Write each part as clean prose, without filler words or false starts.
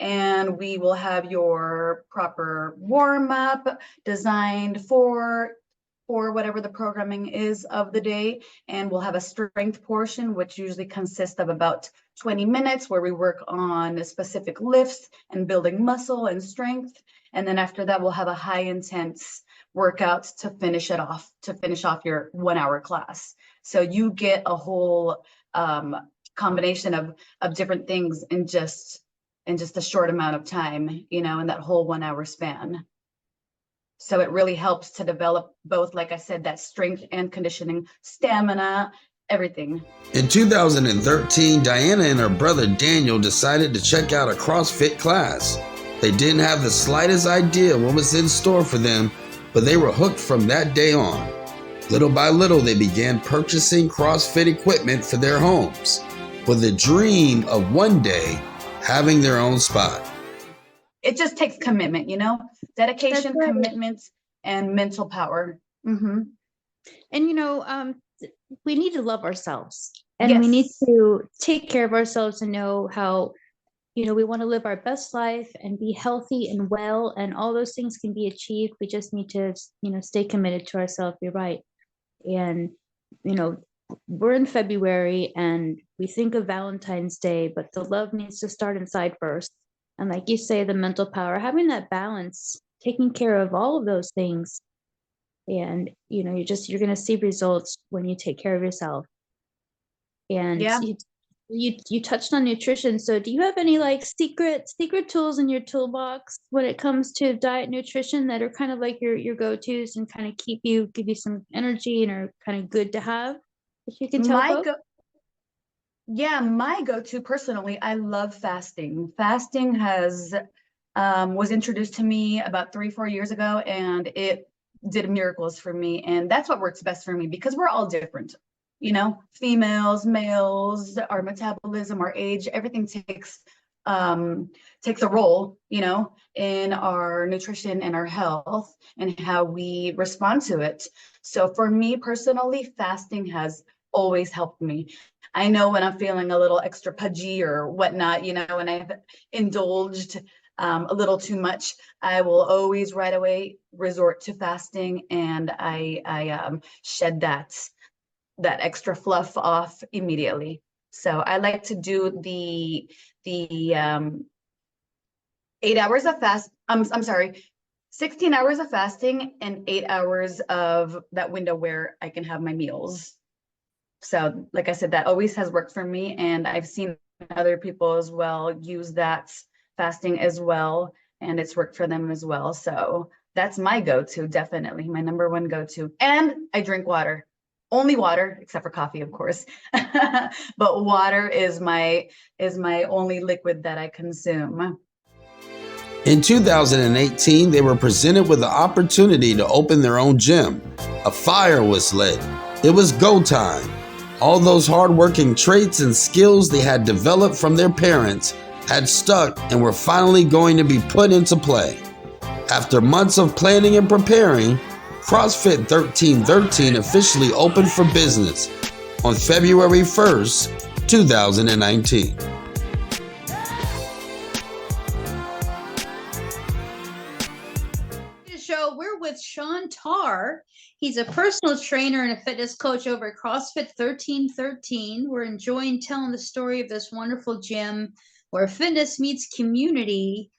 and we will have your proper warm-up designed for whatever the programming is of the day. And we'll have a strength portion, which usually consists of about 20 minutes, where we work on specific lifts and building muscle and strength. And then after that, we'll have a high intense workout to finish off your 1 hour class. So you get a whole combination of different things in just a short amount of time, in that whole 1 hour span. So it really helps to develop both, like I said, that strength and conditioning, stamina, everything. In 2013, Diana and her brother Daniel decided to check out a CrossFit class. They didn't have the slightest idea what was in store for them, but they were hooked from that day on. Little by little, they began purchasing CrossFit equipment for their homes, with the dream of one day having their own spot. It just takes commitment, dedication, right. commitment, and mental power. Mm-hmm. And we need to love ourselves, and Yes. we need to take care of ourselves and know how, we want to live our best life and be healthy and well, and all those things can be achieved. We just need to, stay committed to ourselves. You're right. And, we're in February and we think of Valentine's Day, but the love needs to start inside first. And like you say, the mental power, having that balance, taking care of all of those things. And, you're going to see results when you take care of yourself. And Yeah. you touched on nutrition. So do you have any like secret tools in your toolbox when it comes to diet nutrition that are kind of like your go-tos and kind of give you some energy and are kind of good to have that you can tell folks? My go-to personally, I love fasting. Fasting was introduced to me about 3-4 years ago, and it did miracles for me. And that's what works best for me, because we're all different. Females, males, our metabolism, our age, everything takes a role, in our nutrition and our health and how we respond to it. So for me personally, fasting has always helped me. I know when I'm feeling a little extra pudgy or whatnot, when I've indulged a little too much, I will always right away resort to fasting, and I shed that extra fluff off immediately. So I like to do the 8 hours of fast. I'm sorry, 16 hours of fasting and 8 hours of that window where I can have my meals. So like I said, that always has worked for me, and I've seen other people as well use that fasting as well, and it's worked for them as well. So that's my go-to, definitely my number one go-to. And I drink water. Only water, except for coffee, of course. But water is my only liquid that I consume. In 2018, they were presented with the opportunity to open their own gym. A fire was lit. It was go time. All those hardworking traits and skills they had developed from their parents had stuck and were finally going to be put into play. After months of planning and preparing, CrossFit 1313 officially opened for business on February 1st, 2019. Show, we're with Sean Tarr. He's a personal trainer and a fitness coach over at CrossFit 1313. We're enjoying telling the story of this wonderful gym where fitness meets community.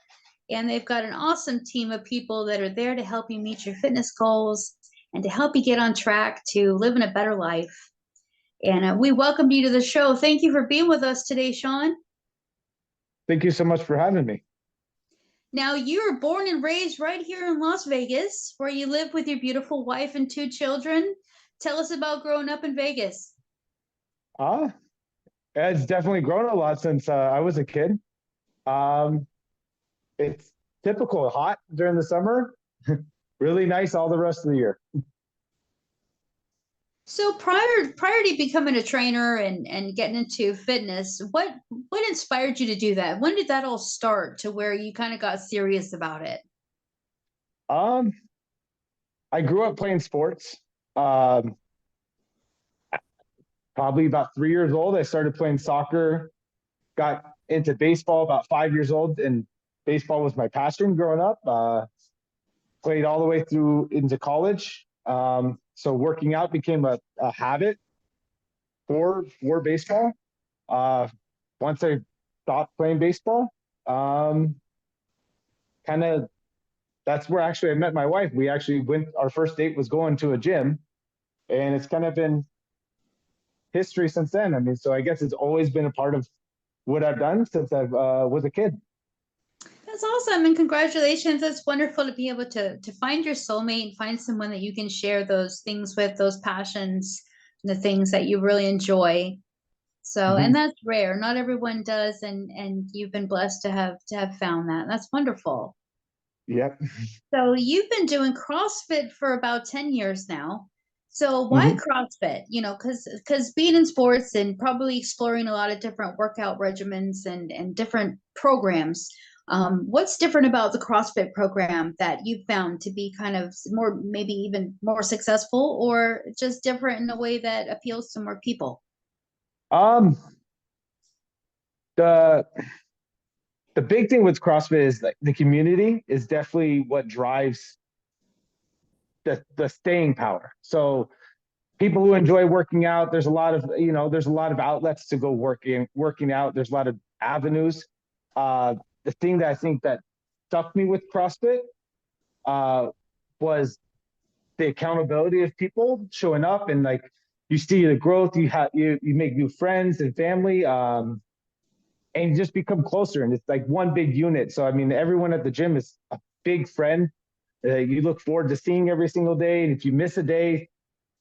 And they've got an awesome team of people that are there to help you meet your fitness goals and to help you get on track to living a better life. And we welcome you to the show. Thank you for being with us today, Sean. Thank you so much for having me. Now, you were born and raised right here in Las Vegas, where you live with your beautiful wife and 2 children. Tell us about growing up in Vegas. It's definitely grown a lot since I was a kid. It's typical hot during the summer, really nice all the rest of the year. So prior to becoming a trainer and getting into fitness, what inspired you to do that? When did that all start to where you kind of got serious about it? I grew up playing sports. Probably about 3 years old, I started playing soccer, got into baseball about 5 years old, and baseball was my passion growing up. Played all the way through into college. So working out became a habit for baseball. Once I stopped playing baseball, kind of that's where actually I met my wife. We actually our first date was going to a gym, and it's kind of been history since then. I mean, so I guess it's always been a part of what I've done since I was a kid. That's awesome, and congratulations. That's wonderful to be able to find your soulmate and find someone that you can share those things with, those passions, the things that you really enjoy. So, and that's rare. Not everyone does, and you've been blessed to have found that. That's wonderful. Yep. So you've been doing CrossFit for about 10 years now. So why CrossFit? You know, because being in sports and probably exploring a lot of different workout regimens and different programs. What's different about the CrossFit program that you found to be kind of more, maybe even more successful, or just different in a way that appeals to more people? The big thing with CrossFit is like the community is definitely what drives the staying power. So people who enjoy working out, there's a lot of outlets to go working out. There's a lot of avenues. The thing that I think that stuck me with CrossFit was the accountability of people showing up, and like you see the growth. You make new friends and family, and you just become closer. And it's like one big unit. So I mean, everyone at the gym is a big friend. You look forward to seeing every single day, and if you miss a day,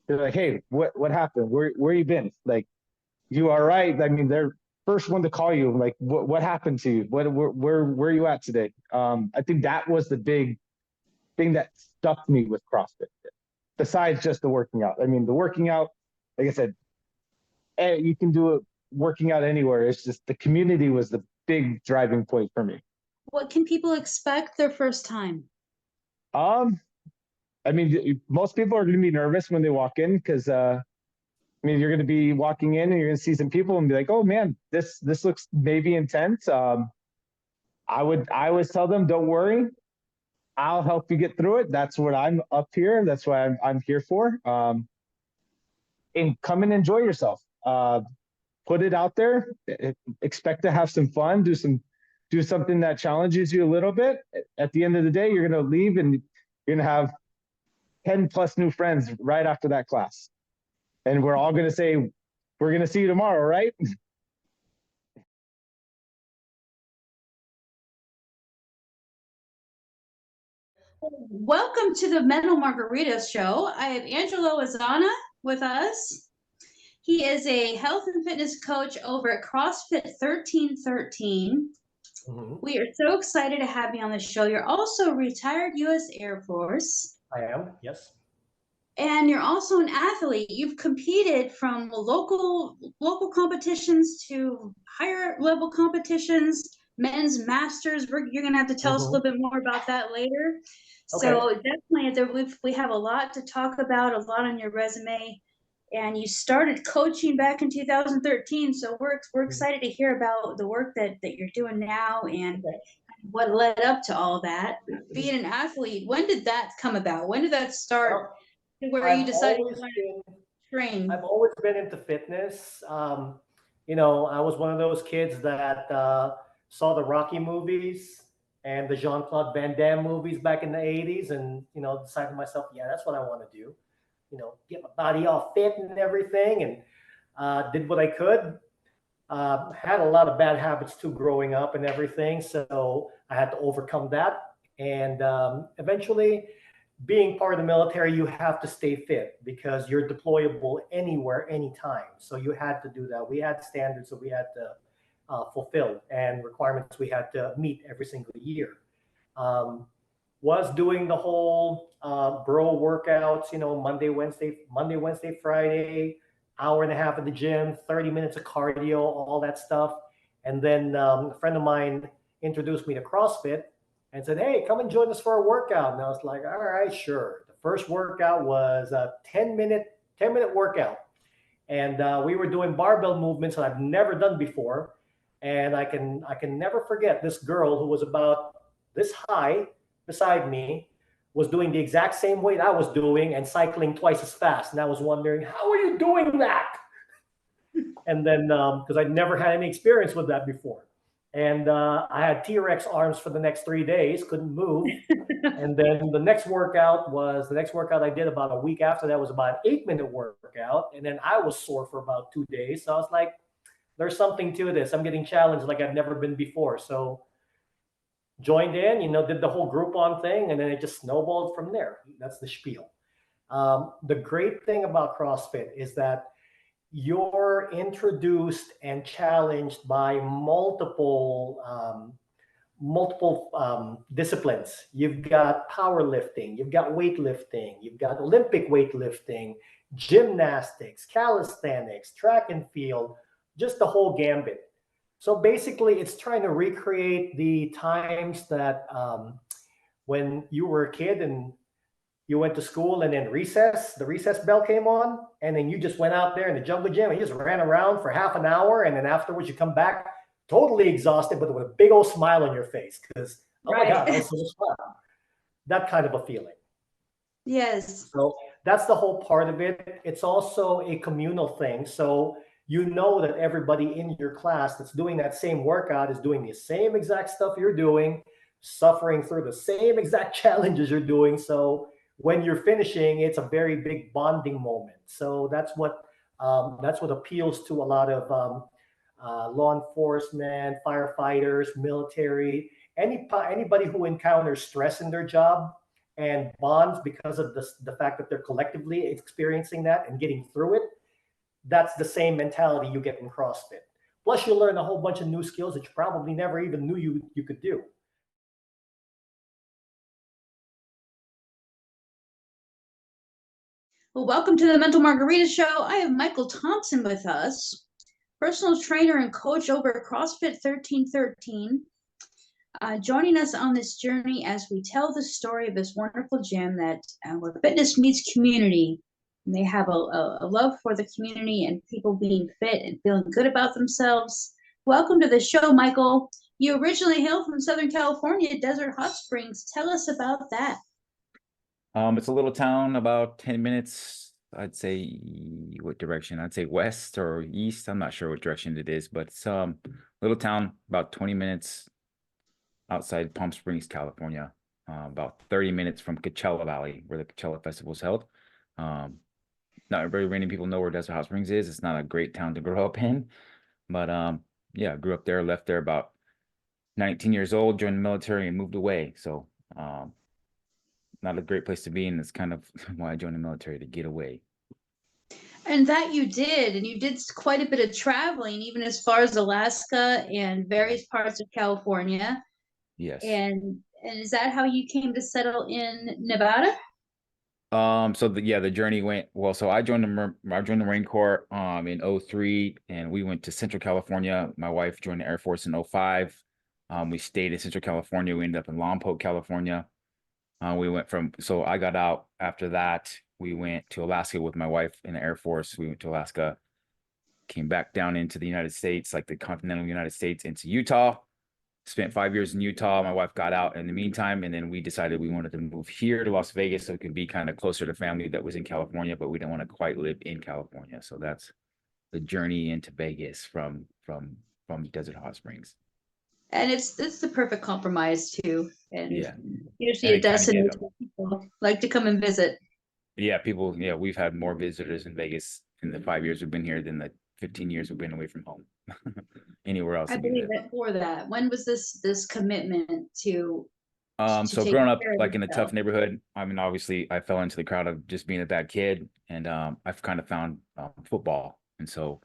they're like, "Hey, what happened? Where you been? Like, you all right?" I mean, they're first one to call you. Like, what happened to you? Where are you at today? I think that was the big thing that stuck me with CrossFit. Besides just the working out. I mean, the working out, like I said, you can do it working out anywhere. It's just the community was the big driving point for me. What can people expect their first time? I mean, most people are going to be nervous when they walk in because, I mean, you're going to be walking in and you're going to see some people and be like, "Oh man, this looks maybe intense." I always tell them, "Don't worry, I'll help you get through it. That's what I'm up here. That's what I'm here for." And come and enjoy yourself. Put it out there. Expect to have some fun. Do something that challenges you a little bit. At the end of the day, you're going to leave and you're going to have 10 plus new friends right after that class. And we're all going to say, "We're going to see you tomorrow," right? Welcome to the Mental Margarita Show. I have Angelo Azana with us. He is a health and fitness coach over at CrossFit 1313. We are so excited to have you on the show. You're also a retired U.S. Air Force. I am, yes. And you're also an athlete. You've competed from local competitions to higher level competitions, men's masters. You're going to have to tell us a little bit more about that later. Okay. So definitely we have a lot to talk about, a lot on your resume. And you started coaching back in 2013. So we're excited to hear about the work that you're doing now and what led up to all that. Being an athlete, when did that come about? When did that start? Where you decided you wanted to train? I've always been into fitness. You know, I was one of those kids that saw the Rocky movies and the Jean-Claude Van Damme movies back in the 80s and, you know, decided to myself, yeah, that's what I want to do. You know, get my body all fit and everything, and did what I could. Had a lot of bad habits too growing up and everything. So I had to overcome that. And eventually, being part of the military, you have to stay fit because you're deployable anywhere, anytime. So you had to do that. We had standards that we had to fulfill and requirements we had to meet every single year. Was doing the whole bro workouts, you know, Monday, Wednesday, Friday, hour and a half at the gym, 30 minutes of cardio, all that stuff. And then a friend of mine introduced me to CrossFit and said, "Hey, come and join us for a workout." And I was like, "All right, sure." The first workout was a 10-minute workout. And we were doing barbell movements that I've never done before. And I can never forget this girl who was about this high beside me was doing the exact same weight I was doing and cycling twice as fast. And I was wondering, how are you doing that? And then, because I'd never had any experience with that before. And I had T-Rex arms for the next 3 days, couldn't move. And then the next workout I did about a week after that was about an 8-minute workout. And then I was sore for about 2 days. So I was like, there's something to this. I'm getting challenged like I've never been before. So joined in, did the whole Groupon thing, and then it just snowballed from there. That's the spiel. The great thing about CrossFit is that you're introduced and challenged by multiple disciplines. You've got powerlifting, you've got weightlifting, you've got Olympic weightlifting, gymnastics, calisthenics, track and field, just the whole gambit. So basically, it's trying to recreate the times that when you were a kid and you went to school, and then the recess bell came on, and then you just went out there in the jungle gym and you just ran around for half an hour, and then afterwards you come back totally exhausted, but with a big old smile on your face because, oh my God, that was so much fun. That kind of a feeling. Yes. So that's the whole part of it. It's also a communal thing. So you know that everybody in your class that's doing that same workout is doing the same exact stuff you're doing, suffering through the same exact challenges you're doing. So when you're finishing, it's a very big bonding moment. So that's what appeals to a lot of law enforcement, firefighters, military, anybody who encounters stress in their job and bonds because of the fact that they're collectively experiencing that and getting through it. That's the same mentality you get in CrossFit. Plus, you learn a whole bunch of new skills that you probably never even knew you could do. Well, welcome to the Mental Margarita Show. I have Michael Thompson with us, personal trainer and coach over at CrossFit 1313, joining us on this journey as we tell the story of this wonderful gym that where fitness meets community. And they have a love for the community and people being fit and feeling good about themselves. Welcome to the show, Michael. You originally hail from Southern California, Desert Hot Springs. Tell us about that. It's a little town about 10 minutes. I'd say what direction? I'd say west or east. I'm not sure what direction it is, but it's a little town about 20 minutes outside Palm Springs, California. About 30 minutes from Coachella Valley, where the Coachella Festival is held. Not very many people know where Desert Hot Springs is. It's not a great town to grow up in, but yeah, grew up there, left there about 19 years old, joined the military and moved away. So not a great place to be, and it's kind of why I joined the military, to get away. And that you did, and you did quite a bit of traveling, even as far as Alaska and various parts of California. Yes. And is that how you came to settle in Nevada? So the journey went well. So I joined the Marine Corps in 2003, and we went to Central California. My wife joined the Air Force in 2005. We stayed in Central California. We ended up in Lompoc, California. So I got out after that. We went to Alaska with my wife in the Air Force. We went to Alaska, came back down into the United States, like the continental United States, into Utah. Spent 5 years in Utah. My wife got out in the meantime, and then we decided we wanted to move here to Las Vegas so it could be kind of closer to family that was in California, but we didn't want to quite live in California. So that's the journey into Vegas from Desert Hot Springs. And it's the perfect compromise too. And yeah, usually a destination people like to come and visit. Yeah, we've had more visitors in Vegas in the 5 years we've been here than the 15 years we've been away from home. Anywhere else. I believe it for that. When was this commitment to so growing up like in a tough neighborhood, I mean, obviously I fell into the crowd of just being a bad kid, and I've kind of found football. And so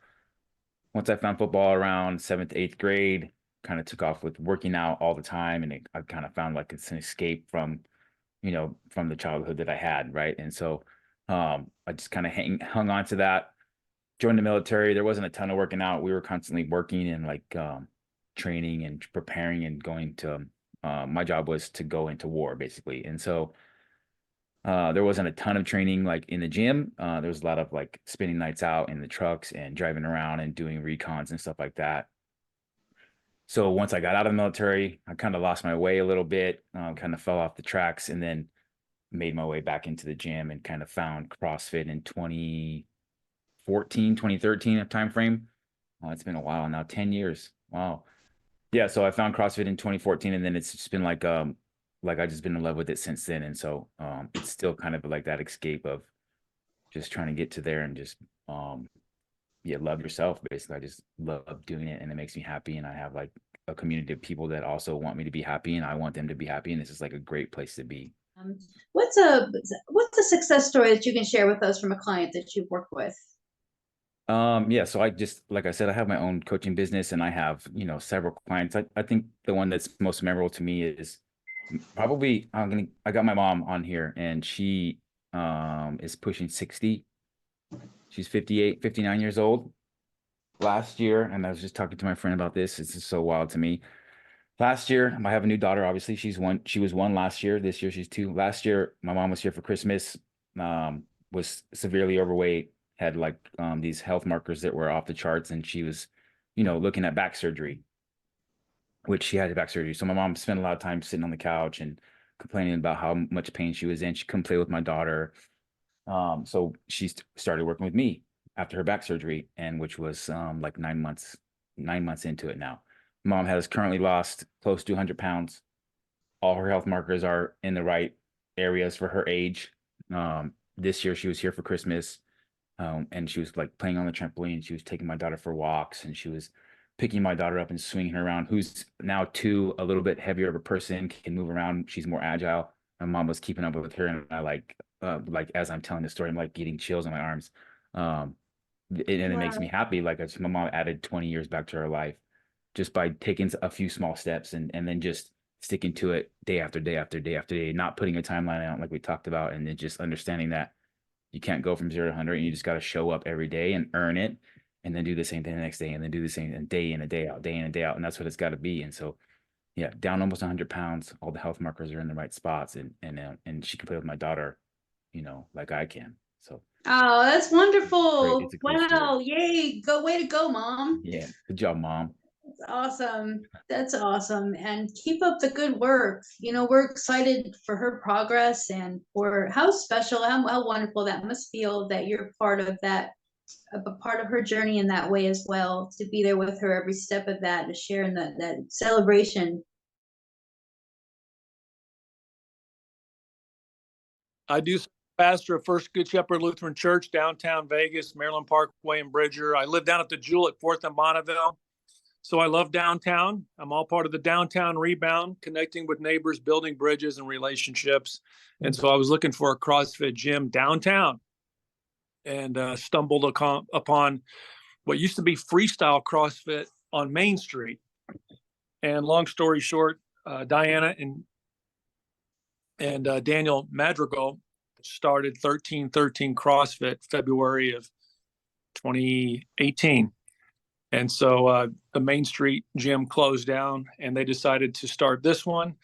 once I found football around 7th to 8th grade, kind of took off with working out all the time, and I kind of found like it's an escape from the childhood that I had, right? And so I just kind of hung on to that. Joined the military. There wasn't a ton of working out. We were constantly working and like training and preparing and going to my job was to go into war, basically. And so there wasn't a ton of training like in the gym. There was a lot of like spending nights out in the trucks and driving around and doing recons and stuff like that. So once I got out of the military, I kind of lost my way a little bit, kind of fell off the tracks, and then made my way back into the gym and kind of found CrossFit in 2014, 2013 time frame. Oh, it's been a while now, 10 years. Wow. Yeah, so I found CrossFit in 2014, and then it's just been like I just been in love with it since then. And so it's still kind of like that escape of just trying to get to there and just yeah, love yourself. Basically, I just love doing it, and it makes me happy. And I have like a community of people that also want me to be happy, and I want them to be happy. And this is like a great place to be. What's a success story that you can share with us from a client that you've worked with? Yeah, so I just, like I said, I have my own coaching business, and I have, several clients. I think the one that's most memorable to me is probably I got my mom on here, and she is pushing 60. She's 58, 59 years old last year. And I was just talking to my friend about this. It's just so wild to me. Last year, I have a new daughter. Obviously, she was one last year. This year, she's two. Last year, my mom was here for Christmas, was severely overweight, had like these health markers that were off the charts, and she was, looking at back surgery, which she had back surgery. So my mom spent a lot of time sitting on the couch and complaining about how much pain she was in. She couldn't play with my daughter. So she started working with me after her back surgery, and which was like 9 months into it now. Mom has currently lost close to 100 pounds. All her health markers are in the right areas for her age. This year she was here for Christmas, and she was like playing on the trampoline. She was taking my daughter for walks, and she was picking my daughter up and swinging her around, who's now a little bit heavier of a person, can move around. She's more agile. My mom was keeping up with her, and I like as I'm telling the story, I'm like getting chills on my arms. It makes me happy. Like my mom added 20 years back to her life just by taking a few small steps and then just sticking to it day after day after day after day, not putting a timeline out like we talked about, and then just understanding that you can't go from 0 to 100, and you just got to show up every day and earn it, and then do the same thing the next day, and then do the same and day in and day out, day in and day out. And that's what it's got to be. And so, yeah, down almost 100 pounds, all the health markers are in the right spots, and she can play with my daughter, like I can. So, oh, that's wonderful. It's a great Wow. story. Yay. Way to go, Mom. Yeah. Good job, Mom. That's awesome. That's awesome. And keep up the good work. We're excited for her progress and for how special, how wonderful that must feel that you're part of that, a part of her journey in that way as well, to be there with her every step of that, to share in that celebration. I do pastor of First Good Shepherd Lutheran Church, downtown Vegas, Maryland Parkway and Bridger. I live down at the Jewel at 4th and Bonneville. So I love downtown. I'm all part of the downtown rebound, connecting with neighbors, building bridges and relationships. And so I was looking for a CrossFit gym downtown, and stumbled upon what used to be freestyle CrossFit on Main Street. And long story short, Diana and Daniel Madrigal started 1313 CrossFit February of 2018. And so the Main Street gym closed down, and they decided to start this one.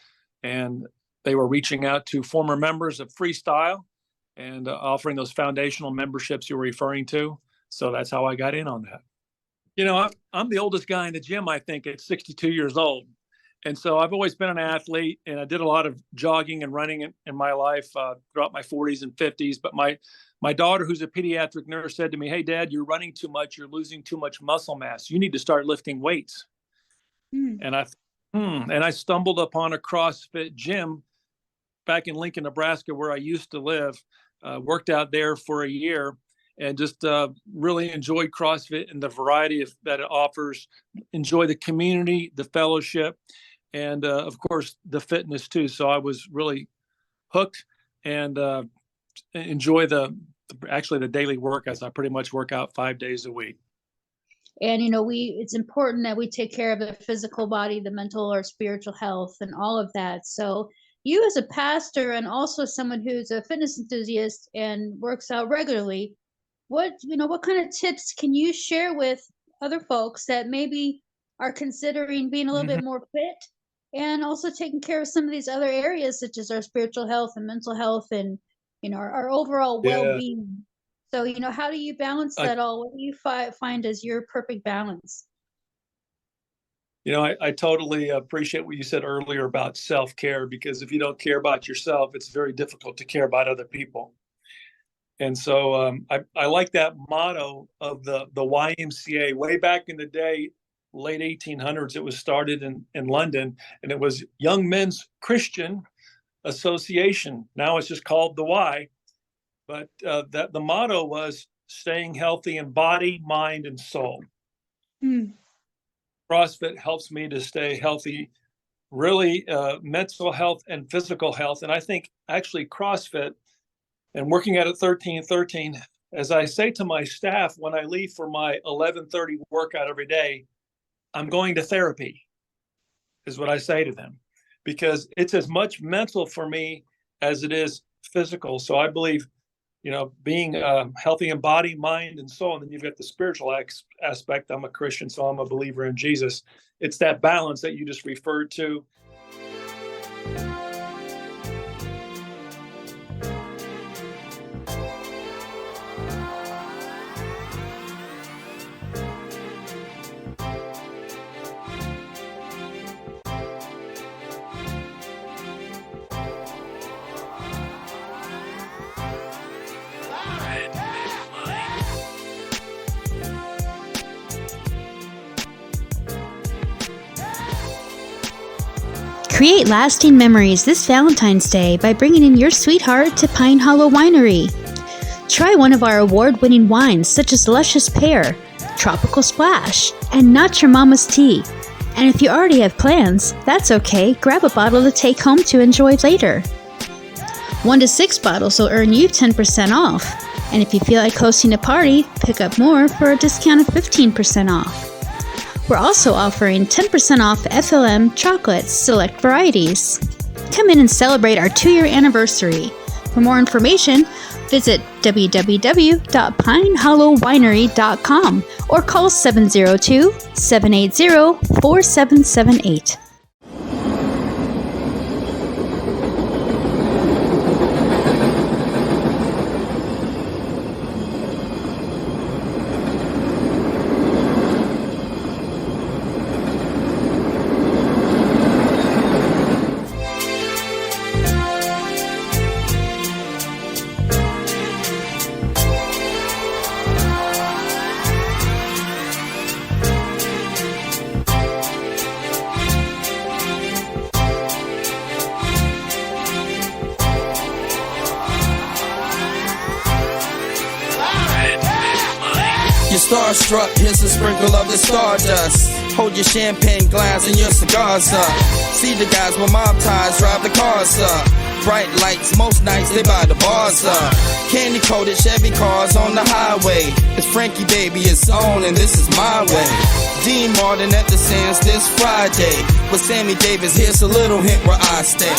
And they were reaching out to former members of Freestyle and offering those foundational memberships you were referring to. So that's how I got in on that. I'm the oldest guy in the gym, I think, at 62 years old. And so I've always been an athlete, and I did a lot of jogging and running in my life throughout my 40s and 50s. But my daughter, who's a pediatric nurse, said to me, "Hey, Dad, you're running too much. You're losing too much muscle mass. You need to start lifting weights." And I stumbled upon a CrossFit gym back in Lincoln, Nebraska, where I used to live. Worked out there for a year, and just really enjoyed CrossFit and the variety that it offers. Enjoy the community, the fellowship, and of course the fitness too. So I was really hooked, and enjoy the daily work, as I pretty much work out 5 days a week. And it's important that we take care of the physical body, the mental or spiritual health, and all of that. So you, as a pastor and also someone who's a fitness enthusiast and works out regularly, what kind of tips can you share with other folks that maybe are considering being a little bit more fit, and also taking care of some of these other areas, such as our spiritual health and mental health, and our overall well-being? So how do you balance that all? What do you find as your perfect balance? You know, I totally appreciate what you said earlier about self-care, because if you don't care about yourself, it's very difficult to care about other people. And so I like that motto of the YMCA. Way back in the day, late 1800s, it was started in London, and it was Young Men's Christian Association. Now it's just called the Y. But that the motto was staying healthy in body, mind, and soul. CrossFit helps me to stay healthy, really mental health and physical health. And I think actually CrossFit and working at 1313, as I say to my staff when I leave for my 11:30 workout every day, I'm going to therapy, is what I say to them, because it's as much mental for me as it is physical. So I believe, you know, being healthy in body, mind, and soul, and then you've got the spiritual aspect. I'm a Christian, so I'm a believer in Jesus. It's that balance that you just referred to. Create lasting memories this Valentine's Day by bringing in your sweetheart to Pine Hollow Winery. Try one of our award-winning wines such as Luscious Pear, Tropical Splash, and Not Your Mama's Tea. And if you already have plans, that's okay. Grab a bottle to take home to enjoy later. 1 to 6 bottles will earn you 10% off. And if you feel like hosting a party, pick up more for a discount of 15% off. We're also offering 10% off FLM chocolates, select varieties. Come in and celebrate our 2-year anniversary. For more information, visit www.pinehollowwinery.com or call 702-780-4778. Starstruck, here's a sprinkle of the stardust. Hold your champagne glass and your cigars up. See the guys with mob ties drive the cars up. Bright lights, most nights they buy the bars up. Candy coated Chevy cars on the highway. It's Frankie baby, it's on and this is my way. Dean Martin at the Sands this Friday. With Sammy Davis, here's a little hint where I stay.